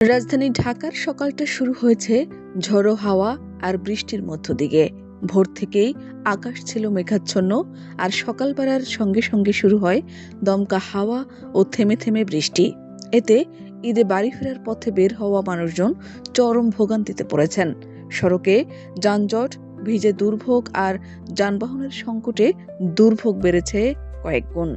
রাজধানী ঢাকার সকালটা শুরু হয়েছে ঝড়ো হাওয়া আর বৃষ্টির মধ্য দিয়ে। ভোর থেকেই আকাশ ছিল মেঘাচ্ছন্ন, আর সকাল বাড়ার সঙ্গে সঙ্গে শুরু হয় দমকা হাওয়া ও থেমে থেমে বৃষ্টি। এতে ঈদে বাড়ি ফেরার পথে বের হওয়া মানুষজন চরম ভোগান্তিতে পড়েছেন। সড়কে যানজট, ভিজে দুর্ভোগ আর যানবাহনের সংকটে দুর্ভোগ বেড়েছে কয়েক গুণ।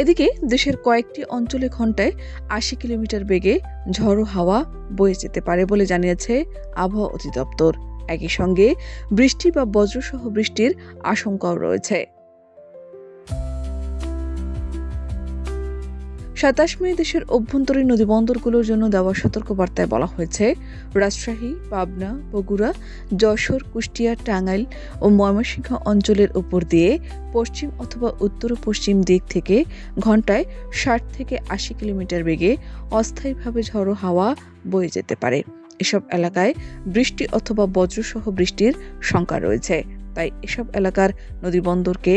এদিকে দেশের কয়েকটি অঞ্চলে ঘন্টায় ৮০ কিলোমিটার বেগে ঝড়ো হাওয়া বয়ে যেতে পারে বলে জানিয়েছে আবহাওয়া অধিদপ্তর। একই সঙ্গে বৃষ্টি বা বজ্রসহ বৃষ্টির আশঙ্কাও রয়েছে। ২৭ মে দেশের অভ্যন্তরীণ নদীবন্দরগুলোর জন্য দেওয়া সতর্কবার্তায় বলা হয়েছে, রাজশাহী, পাবনা, বগুড়া, যশোর, কুষ্টিয়া, টাঙ্গাইল ও ময়মনসিংহ অঞ্চলের উপর দিয়ে পশ্চিম অথবা উত্তর পশ্চিম দিক থেকে ঘন্টায় ৬০ থেকে ৮০ কিলোমিটার বেগে অস্থায়ীভাবে ঝড়ো হাওয়া বয়ে যেতে পারে। এসব এলাকায় বৃষ্টি অথবা বজ্রসহ বৃষ্টির শঙ্কা রয়েছে। তাই এসব এলাকার নদীবন্দরকে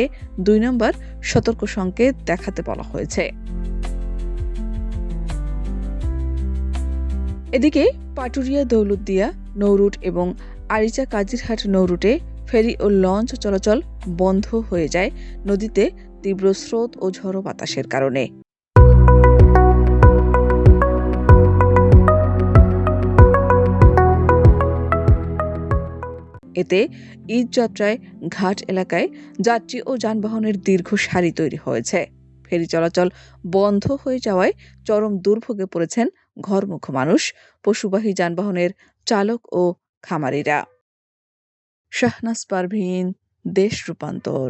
২ নম্বর সতর্ক সংকেত দেখাতে বলা হয়েছে। এদিকে পাটুরিয়া, দৌলতদিয়া নৌরুট এবং আরিচা কাজিরহাট নৌরুটে ফেরি ও লঞ্চ চলাচল বন্ধ হয়ে যায় নদীতে তীব্র স্রোত ও ঝড়ো বাতাসের কারণে। এতে ঈদ যাত্রায় ঘাট এলাকায় যাত্রী ও যানবাহনের দীর্ঘ সারি তৈরি হয়েছে। ফেরি চলাচল বন্ধ হয়ে যাওয়ায় চরম দুর্ভোগে পড়েছেন ঘরমুখো মানুষ, পশুবাহী যানবাহনের চালক ও খামারিরা। শাহনাজ পারভীন, দেশ রূপান্তর।